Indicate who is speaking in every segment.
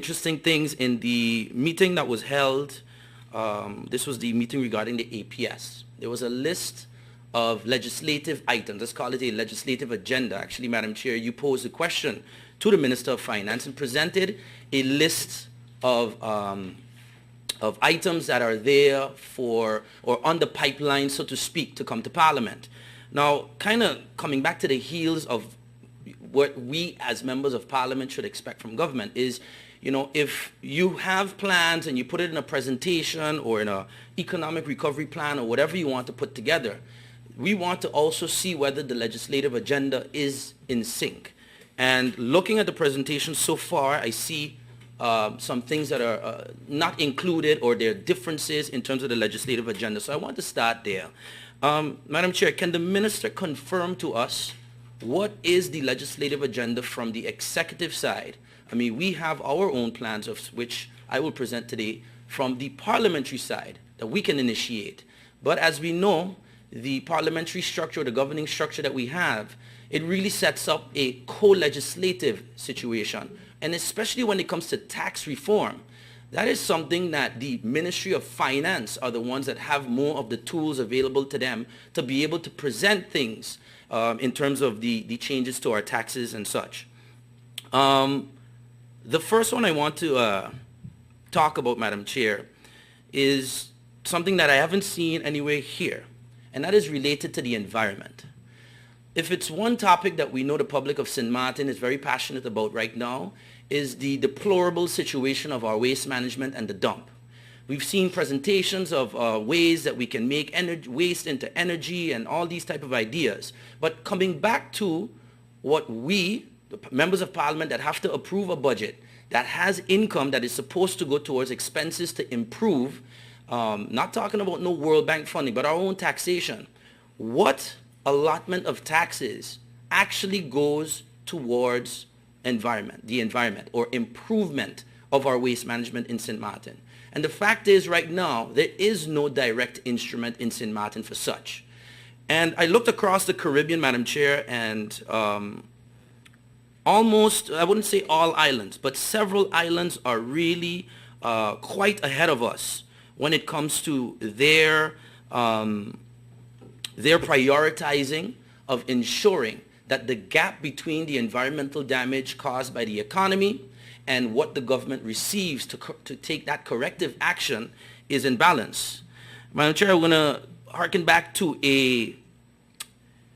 Speaker 1: interesting things in the meeting that was held. This was the meeting regarding the APS. There was a list of legislative items. Let's call it a legislative agenda. Actually, Madam Chair, you posed a question to the Minister of Finance and presented a list of items that are there for, or on the pipeline, so to speak, to come to Parliament. Now, kind of coming back to the heels of what we as members of Parliament should expect from government is, you know, if you have plans and you put it in a presentation or in an economic recovery plan or whatever you want to put together, we want to also see whether the legislative agenda is in sync. And looking at the presentation so far, I see some things that are not included, or there are differences in terms of the legislative agenda. So I want to start there. Madam Chair, can the Minister confirm to us what is the legislative agenda from the executive side? I mean, we have our own plans, of which I will present today, from the parliamentary side that we can initiate. But as we know, the parliamentary structure, the governing structure that we have, it really sets up a co-legislative situation. And especially when it comes to tax reform, that is something that the Ministry of Finance are the ones that have more of the tools available to them to be able to present things in terms of the changes to our taxes and such. The first one I want to talk about, Madam Chair, is something that I haven't seen anywhere here, and that is related to the environment. If it's one topic that we know the public of St. Martin is very passionate about right now, is the deplorable situation of our waste management and the dump. We've seen presentations of ways that we can make waste into energy and all these type of ideas. But coming back to what we, the members of Parliament that have to approve a budget that has income that is supposed to go towards expenses to improve, not talking about no World Bank funding, but our own taxation, what allotment of taxes actually goes towards the environment, or improvement of our waste management in St. Martin. And the fact is, right now, there is no direct instrument in St. Martin for such. And I looked across the Caribbean, Madam Chair, and almost, I wouldn't say all islands, but several islands are really quite ahead of us when it comes to their prioritizing of ensuring that the gap between the environmental damage caused by the economy and what the government receives to take that corrective action is in balance. Madam Chair, I'm going to harken back to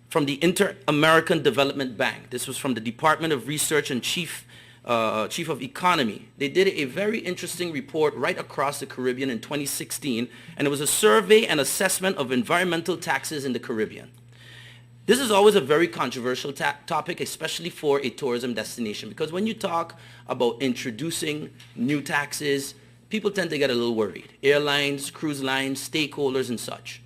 Speaker 1: from the Inter-American Development Bank. This was from the Department of Research and Chief of Economy. They did a very interesting report right across the Caribbean in 2016, and it was a survey and assessment of environmental taxes in the Caribbean. This is always a very controversial topic, especially for a tourism destination, because when you talk about introducing new taxes, people tend to get a little worried. Airlines, cruise lines, stakeholders, and such.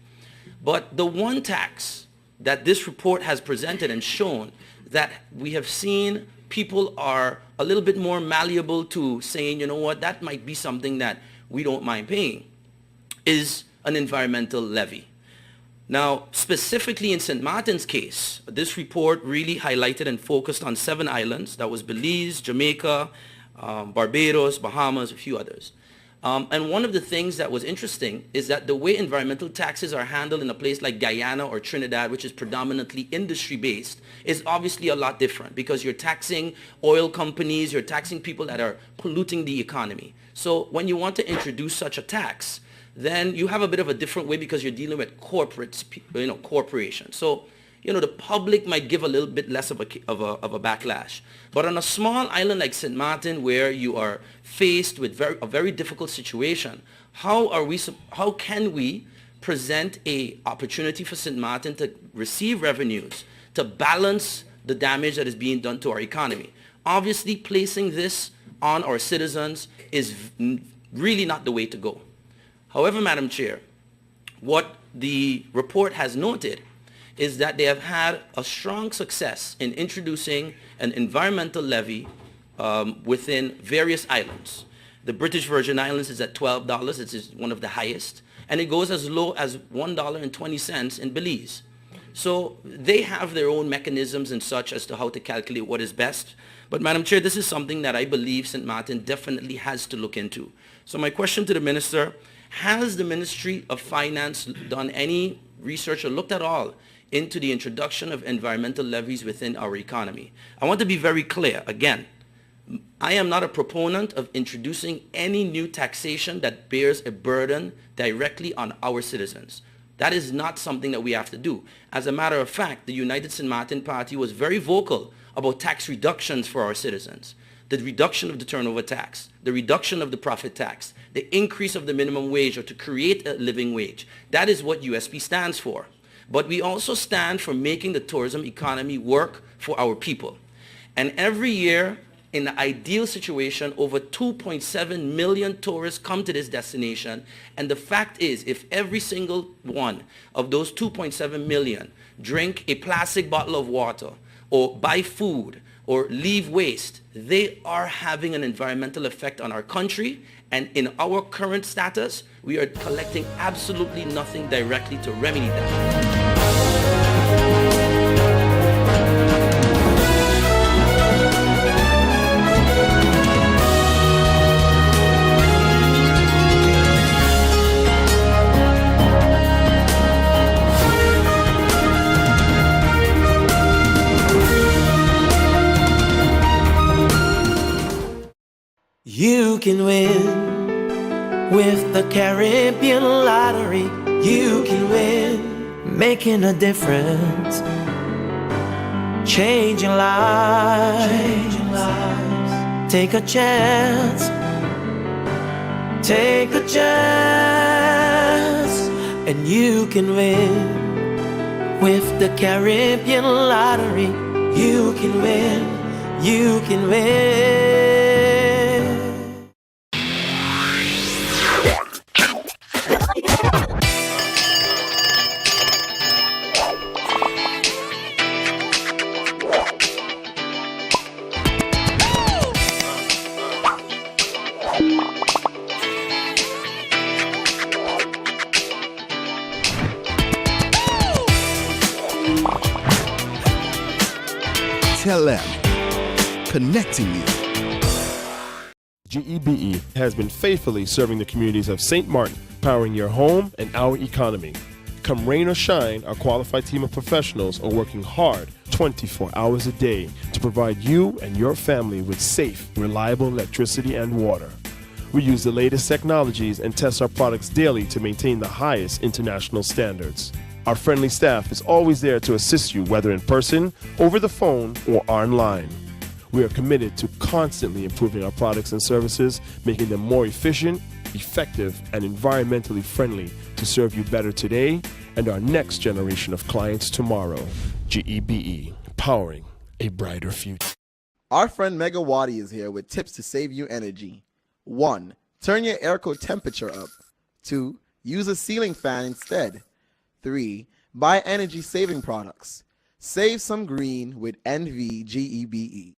Speaker 1: But the one tax that this report has presented and shown that we have seen people are a little bit more malleable to saying, you know what, that might be something that we don't mind paying, is an environmental levy. Now, specifically in St. Martin's case, this report really highlighted and focused on 7 islands. That was Belize, Jamaica, Barbados, Bahamas, a few others. And one of the things that was interesting is that the way environmental taxes are handled in a place like Guyana or Trinidad, which is predominantly industry-based, is obviously a lot different, because you're taxing oil companies, you're taxing people that are polluting the economy. So when you want to introduce such a tax, then you have a bit of a different way, because you're dealing with corporates, corporations. So, the public might give a little bit less of a backlash. But on a small island like St. Martin, where you are faced with a very difficult situation, how can we present an opportunity for St. Martin to receive revenues to balance the damage that is being done to our economy? Obviously, placing this on our citizens is really not the way to go. However, Madam Chair, what the report has noted is that they have had a strong success in introducing an environmental levy within various islands. The British Virgin Islands is at $12, it is one of the highest, and it goes as low as $1.20 in Belize. So they have their own mechanisms and such as to how to calculate what is best. But Madam Chair, this is something that I believe St. Martin definitely has to look into. So my question to the Minister, has the Ministry of Finance done any research or looked at all into the introduction of environmental levies within our economy? I want to be very clear. Again, I am not a proponent of introducing any new taxation that bears a burden directly on our citizens. That is not something that we have to do. As a matter of fact, the United St. Martin Party was very vocal about tax reductions for our citizens. The reduction of the turnover tax, the reduction of the profit tax, the increase of the minimum wage or to create a living wage. That is what USP stands for. But we also stand for making the tourism economy work for our people. And every year, in the ideal situation, over 2.7 million tourists come to this destination. And the fact is, if every single one of those 2.7 million drink a plastic bottle of water or buy food or leave waste, they are having an environmental effect on our country. And in our current status, we are collecting absolutely nothing directly to remedy that.
Speaker 2: You can win with the Caribbean Lottery. You can win, making a difference, changing lives. Take a chance, and you can win with the Caribbean Lottery. You can win, you can win.
Speaker 3: Tell them, connecting you.
Speaker 4: GEBE has been faithfully serving the communities of St. Martin, powering your home and our economy. Come rain or shine, our qualified team of professionals are working hard 24 hours a day to provide you and your family with safe, reliable electricity and water. We use the latest technologies and test our products daily to maintain the highest international standards. Our friendly staff is always there to assist you, whether in person, over the phone, or online. We are committed to constantly improving our products and services, making them more efficient, effective, and environmentally friendly to serve you better today and our next generation of clients tomorrow. GEBE, powering a brighter future.
Speaker 5: Our friend Megawati is here with tips to save you energy. 1. Turn your airco temperature up. 2. Use a ceiling fan instead. 3. Buy energy-saving products. Save some green with NVGEBE.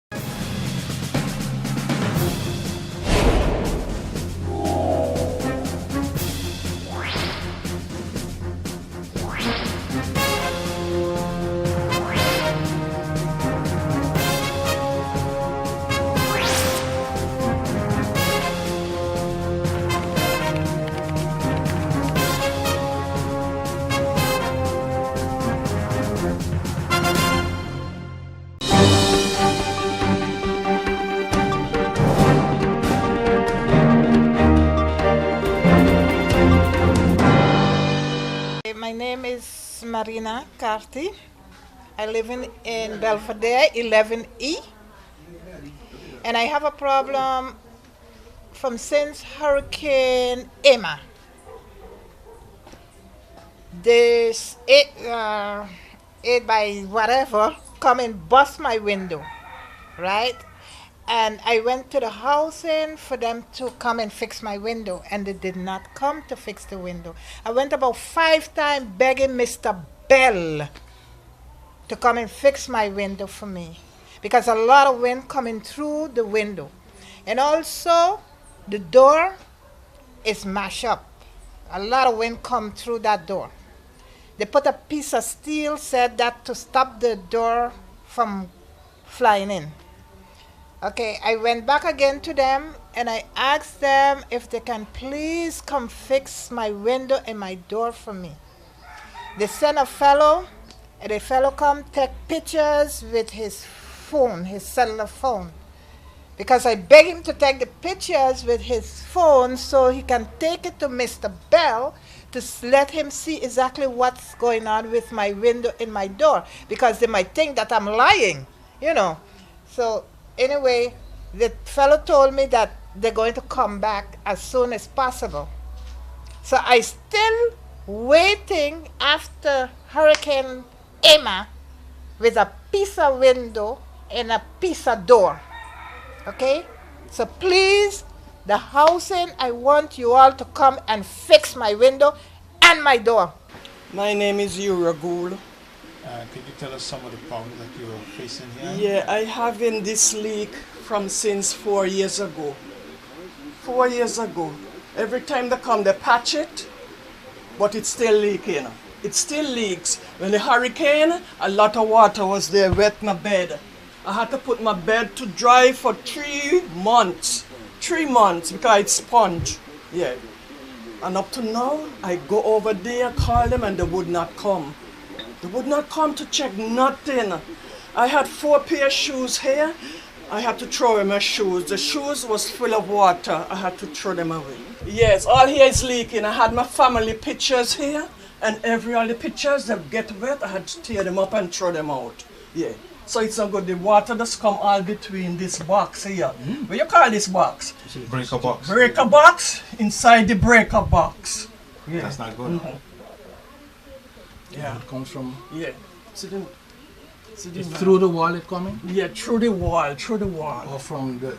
Speaker 6: My name is Marina Carty. I live in Belvedere, 11E. And I have a problem since Hurricane Irma. This 8 by whatever come and bust my window, right? And I went to the housing for them to come and fix my window, and they did not come to fix the window. I went about 5 times begging Mr. Bell to come and fix my window for me, because a lot of wind coming through the window. And also, the door is mashed up. A lot of wind come through that door. They put a piece of steel, said that to stop the door from flying in. Okay, I went back again to them and I asked them if they can please come fix my window and my door for me. They sent a fellow, and the fellow come take pictures with his phone, his cellular phone. Because I begged him to take the pictures with his phone so he can take it to Mr. Bell to let him see exactly what's going on with my window and my door. Because they might think that I'm lying, you know. So anyway, the fellow told me that they're going to come back as soon as possible. So I still waiting after Hurricane Emma with a piece of window and a piece of door. Okay? So please, the housing, I want you all to come and fix my window and my door.
Speaker 7: My name is Yura Gould.
Speaker 8: Could you tell us some of the problems that you are facing here?
Speaker 7: Yeah, I have in this leak from since 4 years ago. 4 years ago. Every time they come, they patch it, but it's still leaking. It still leaks. When the hurricane, a lot of water was there, wet my bed. I had to put my bed to dry for 3 months. 3 months because it's sponge. Yeah. And up to now, I go over there, call them, and they would not come. They would not come to check nothing. I had 4 pair of shoes here. I had to throw away my shoes. The shoes was full of water. I had to throw them away. Yes, all here is leaking. I had my family pictures here, and all the pictures that get wet, I had to tear them up and throw them out. Yeah. So it's not good. The water just come all between this box here. What you call this box?
Speaker 8: Breaker box.
Speaker 7: Breaker box inside the breaker box. Yeah.
Speaker 8: That's not good.
Speaker 7: Yeah.
Speaker 9: It comes from
Speaker 7: Yeah.
Speaker 9: through the wall it coming
Speaker 7: Yeah, through the wall, through the wall.
Speaker 9: or from the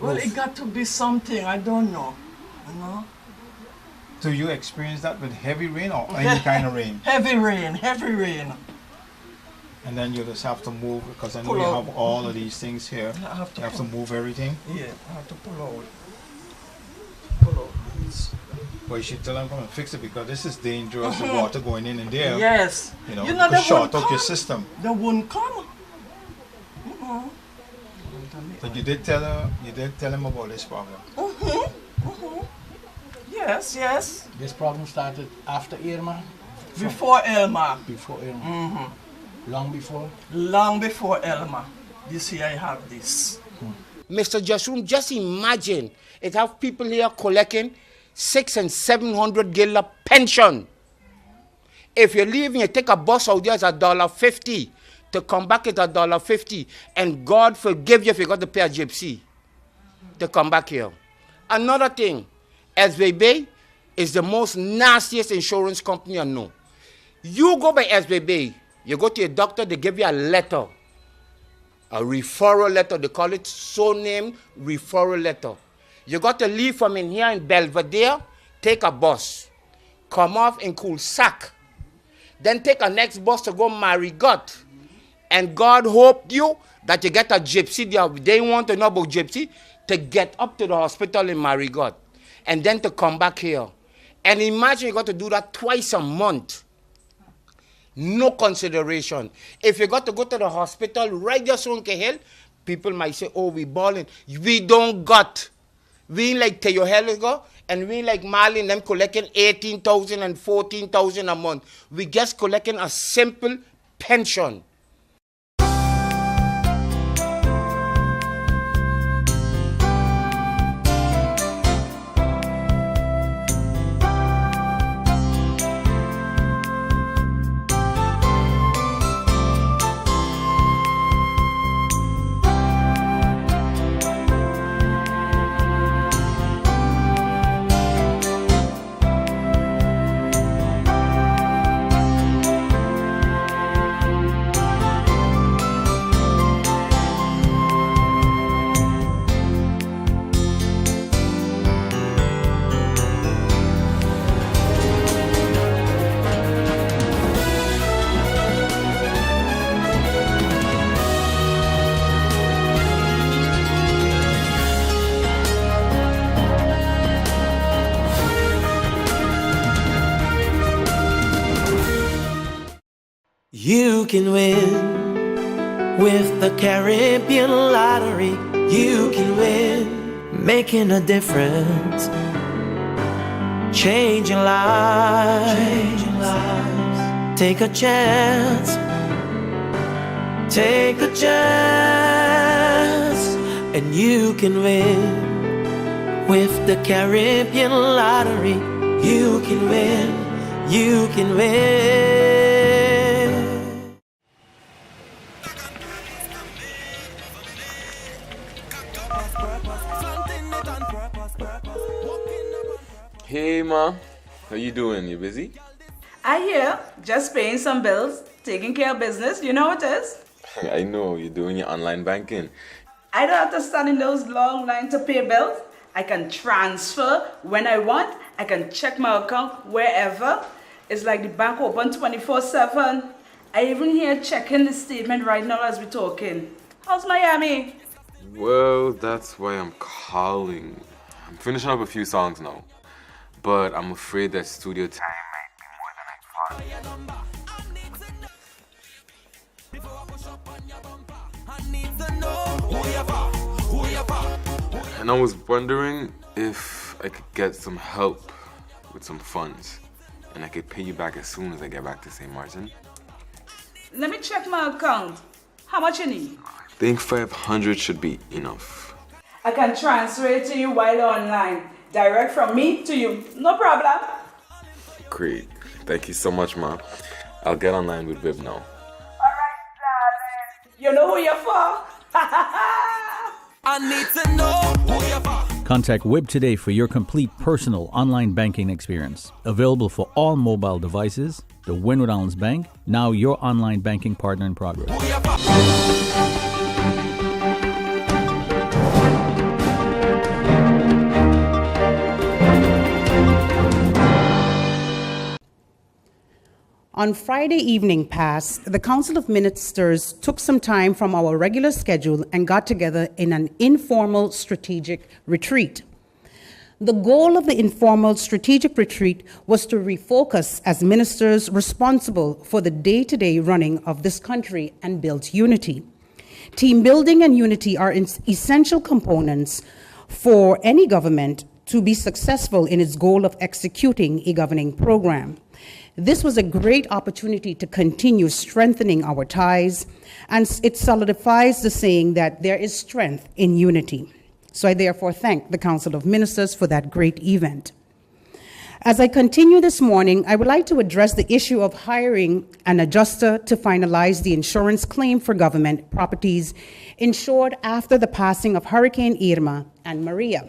Speaker 7: Well,
Speaker 9: roof?
Speaker 7: it got to be something, I don't know. You know?
Speaker 8: Do you experience that with heavy rain or any kind of rain?
Speaker 7: Heavy rain, heavy rain.
Speaker 8: And then you just have to move because I know
Speaker 7: Pull
Speaker 8: you
Speaker 7: out.
Speaker 8: have all of these things here.
Speaker 7: I have to
Speaker 8: You have to
Speaker 7: pull.
Speaker 8: move everything.
Speaker 7: Yeah, I have to pull out. Pull out.
Speaker 8: But you should tell them come and fix it because this is dangerous. The water going in and there.
Speaker 7: Yes.
Speaker 8: You know,
Speaker 7: You
Speaker 8: it
Speaker 7: know
Speaker 8: could
Speaker 7: they
Speaker 8: short
Speaker 7: won't
Speaker 8: out your
Speaker 7: come.
Speaker 8: system.
Speaker 7: They wouldn't come.
Speaker 8: But you did tell him about this problem.
Speaker 7: Yes, yes.
Speaker 9: This problem started after Irma,
Speaker 7: Before Elma.
Speaker 9: before Irma, long before.
Speaker 7: Long before Elma. This year I have this.
Speaker 10: Mr. Jasum, just imagine it have people here collecting 600 and 700 gilla pension. If you're leaving, you take a bus out there, it's $1.50. To come back, it's $1.50. And God forgive you if you got to pay a gypsy to come back here. Another thing, SBB is the most nastiest insurance company I know. You go by SBB, you go to your doctor, they give you a letter. A referral letter, they call it so-named referral letter. You got to leave from in here in Belvedere, take a bus, come off in Coolsack, then take a next bus to go Marigot. And God hoped you that you get a gypsy, they want to know about gypsy, to get up to the hospital in Marigot, and then to come back here. And imagine you got to do that twice a month. No consideration. If you got to go to the hospital right there, Sonke Hill, people might say, oh, we balling. We don't got. We ain't like Teo Heligo, and we ain't like Marlin, them collecting 18,000 and 14,000 a month. We just collecting a simple pension.
Speaker 2: You can win with the Caribbean Lottery. you can win. Making a difference, changing lives. Take a chance, take a chance, and you can win. With the Caribbean Lottery, you can win, you can win.
Speaker 11: Hey ma, how you doing? You busy?
Speaker 12: I hear, just paying some bills, taking care of business, you know what it is?
Speaker 11: I know, you're doing your online banking.
Speaker 12: I don't have to stand in those long lines to pay bills. I can transfer when I want. I can check my account wherever. It's like the bank open 24/7. I even here checking the statement right now as we're talking. How's Miami?
Speaker 11: Well, that's why I'm calling. I'm finishing up a few songs now, but I'm afraid that studio time might be more than I thought. And I was wondering if I could get some help with some funds, and I could pay you back as soon as I get back to St. Martin.
Speaker 12: Let me check my account. How much you need?
Speaker 11: I think 500 should be enough.
Speaker 12: I can transfer it to you while online. Direct from me to you. No problem.
Speaker 11: Great. Thank you so much, Ma. I'll get online with Viv now.
Speaker 12: Alright, darling. You know who you're for?
Speaker 2: I need to know who you're for.
Speaker 13: Contact WIB today for your complete personal online banking experience. Available for all mobile devices. The Windward Islands Bank, now your online banking partner in progress.
Speaker 14: On Friday evening past, the Council of Ministers took some time from our regular schedule and got together in an informal strategic retreat. The goal of the informal strategic retreat was to refocus as ministers responsible for the day-to-day running of this country and build unity. Team building and unity are essential components for any government to be successful in its goal of executing a governing program. This was a great opportunity to continue strengthening our ties, and it solidifies the saying that there is strength in unity. So I therefore thank the Council of Ministers for that great event. As I continue this morning, I would like to address the issue of hiring an adjuster to finalize the insurance claim for government properties insured after the passing of Hurricane Irma and Maria.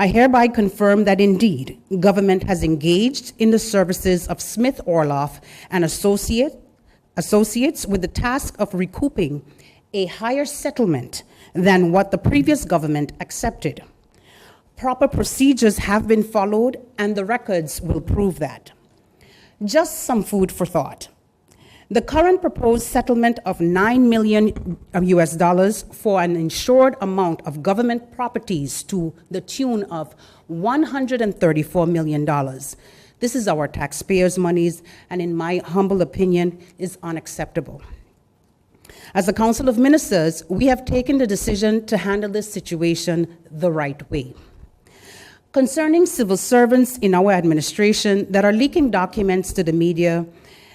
Speaker 14: I hereby confirm that indeed, government has engaged in the services of Smith Orloff and Associates with the task of recouping a higher settlement than what the previous government accepted. Proper procedures have been followed, and the records will prove that. Just some food for thought. The current proposed settlement of $9 million for an insured amount of government properties to the tune of $134 million. This is our taxpayers' monies, and in my humble opinion, is unacceptable. As the Council of Ministers, we have taken the decision to handle this situation the right way. Concerning civil servants in our administration that are leaking documents to the media,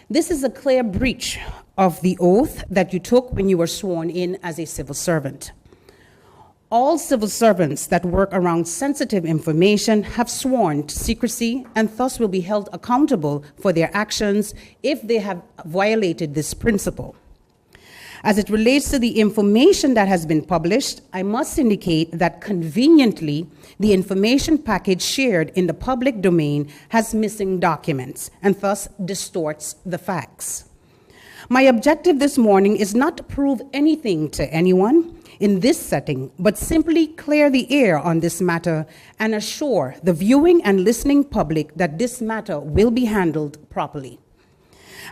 Speaker 14: this is a clear breach of the oath that you took when you were sworn in as a civil servant. All civil servants that work around sensitive information have sworn to secrecy and thus will be held accountable for their actions if they have violated this principle. As it relates to the information that has been published, I must indicate that conveniently, the information package shared in the public domain has missing documents and thus distorts the facts. My objective this morning is not to prove anything to anyone in this setting, but simply clear the air on this matter and assure the viewing and listening public that this matter will be handled properly.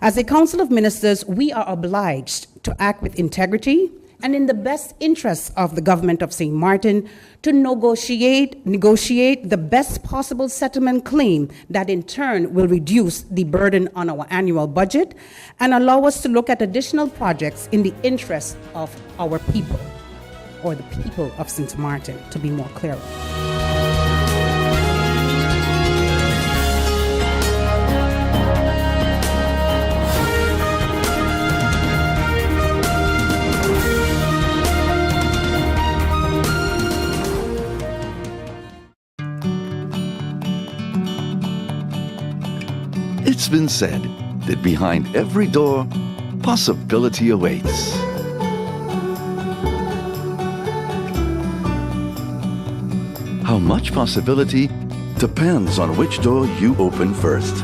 Speaker 14: As a Council of Ministers, we are obliged to act with integrity and in the best interests of the government of St. Martin to negotiate the best possible settlement claim that in turn will reduce the burden on our annual budget and allow us to look at additional projects in the interest of our people. or the people of St. Martin, to be more clear.
Speaker 15: It's been said that behind every door, possibility awaits. How much possibility depends on which door you open first.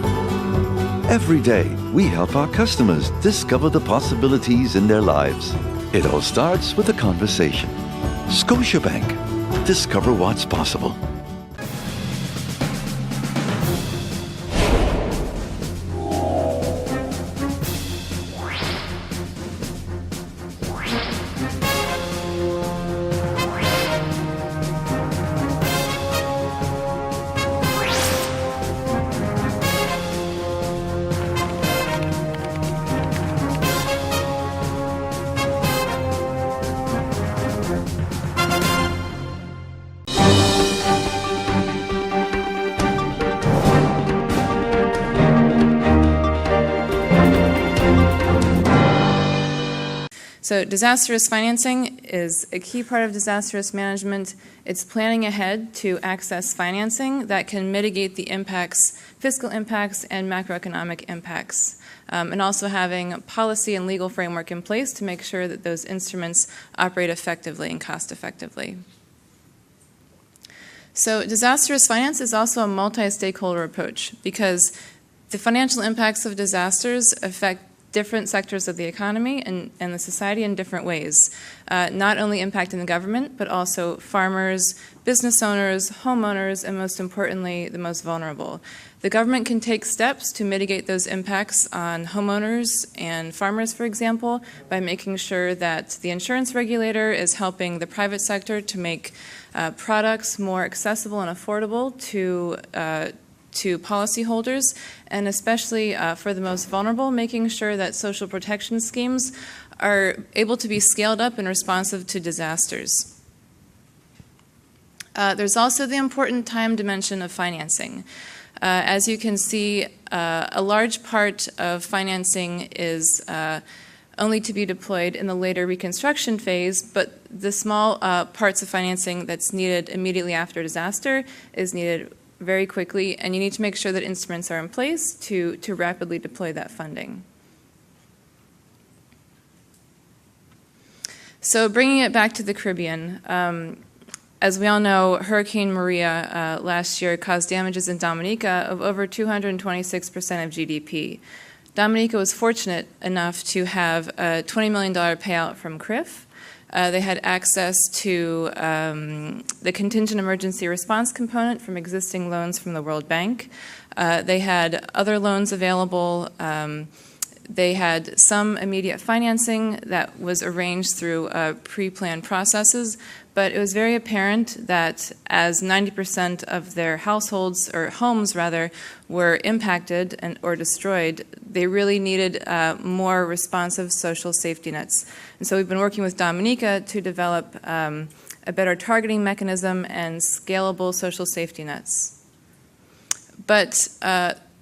Speaker 15: Every day, we help our customers discover the possibilities in their lives. It all starts with a conversation. Scotiabank. Discover what's possible.
Speaker 16: So disaster risk financing is a key part of disaster risk management. It's planning ahead to access financing that can mitigate the impacts, fiscal impacts and macroeconomic impacts, and also having policy and legal framework in place to make sure that those instruments operate effectively and cost effectively. So disaster risk finance is also a multi-stakeholder approach because the financial impacts of disasters affect different sectors of the economy and the society in different ways, not only impacting the government, but also farmers, business owners, homeowners, and most importantly, the most vulnerable. The government can take steps to mitigate those impacts on homeowners and farmers, for example, by making sure that the insurance regulator is helping the private sector to make products more accessible and affordable to policyholders, and especially for the most vulnerable, making sure that social protection schemes are able to be scaled up and responsive to disasters. There's also the important time dimension of financing. As you can see, a large part of financing is only to be deployed in the later reconstruction phase, but the small parts of financing that's needed immediately after disaster is needed very quickly, and you need to make sure that instruments are in place to rapidly deploy that funding. So bringing it back to the Caribbean, as we all know, Hurricane Maria last year caused damages in Dominica of over 226% of GDP. Dominica was fortunate enough to have a $20 million payout from CRIF. They had access to the contingent emergency response component from existing loans from the World Bank. They had other loans available. They had some immediate financing that was arranged through pre-planned processes, but it was very apparent that as 90% of their households, or homes rather, were impacted or destroyed, they really needed more responsive social safety nets. And so we've been working with Dominica to develop a better targeting mechanism and scalable social safety nets. But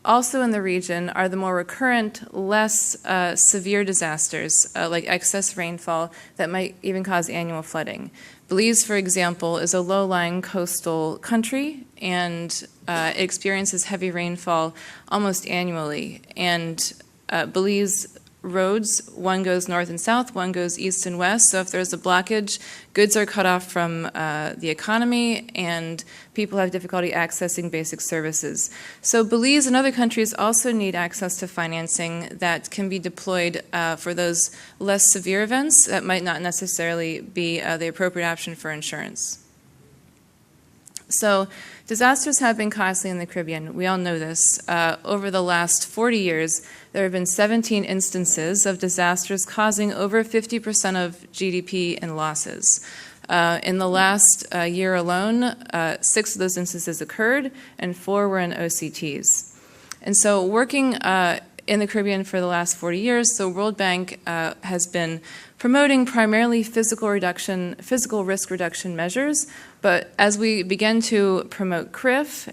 Speaker 16: also in the region are the more recurrent, less severe disasters, like excess rainfall that might even cause annual flooding. Belize, for example, is a low-lying coastal country, and it experiences heavy rainfall almost annually. And Belize roads, one goes north and south, one goes east and west. So if there's a blockage, goods are cut off from the economy, and people have difficulty accessing basic services. So Belize and other countries also need access to financing that can be deployed for those less severe events that might not necessarily be the appropriate option for insurance. So disasters have been costly in the Caribbean. We all know this. Over the last 40 years, there have been 17 instances of disasters causing over 50% of GDP in losses. In the last year alone, 6 of those instances occurred, and 4 were in OCTs. And so working in the Caribbean for the last 40 years. So World Bank has been promoting primarily physical risk reduction measures. But as we begin to promote CRIF,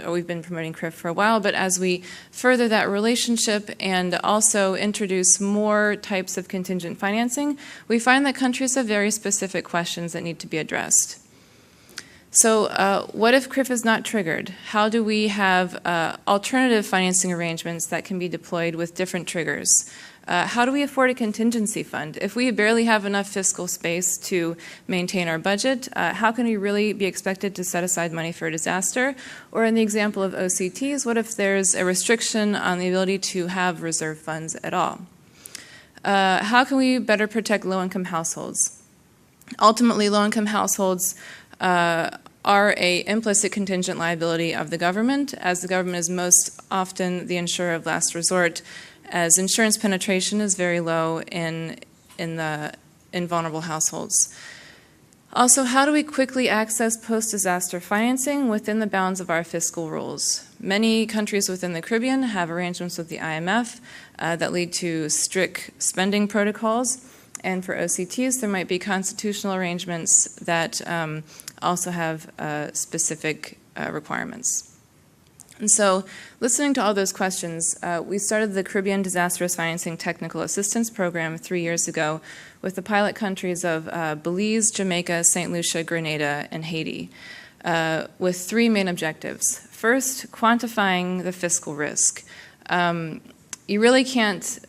Speaker 16: or we've been promoting CRIF for a while, but as we further that relationship and also introduce more types of contingent financing, we find that countries have very specific questions that need to be addressed. So what if CRIF is not triggered? How do we have alternative financing arrangements that can be deployed with different triggers? How do we afford a contingency fund? If we barely have enough fiscal space to maintain our budget, how can we really be expected to set aside money for a disaster? Or in the example of OCTs, what if there's a restriction on the ability to have reserve funds at all? How can we better protect low-income households? Ultimately, low-income households are an implicit contingent liability of the government, as the government is most often the insurer of last resort, as insurance penetration is very low in vulnerable households. Also, how do we quickly access post-disaster financing within the bounds of our fiscal rules? Many countries within the Caribbean have arrangements with the IMF that lead to strict spending protocols. And for OCTs, there might be constitutional arrangements that also have specific requirements. And so, listening to all those questions, we started the Caribbean Disaster Risk Financing Technical Assistance Program 3 years ago with the pilot countries of Belize, Jamaica, St. Lucia, Grenada, and Haiti, with three main objectives. First, quantifying the fiscal risk. You really can't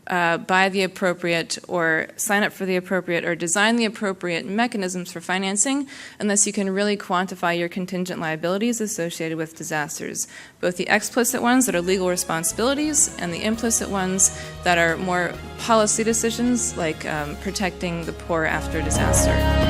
Speaker 16: buy the appropriate or sign up for the appropriate or design the appropriate mechanisms for financing unless you can really quantify your contingent liabilities associated with disasters, both the explicit ones that are legal responsibilities and the implicit ones that are more policy decisions like protecting the poor after disaster.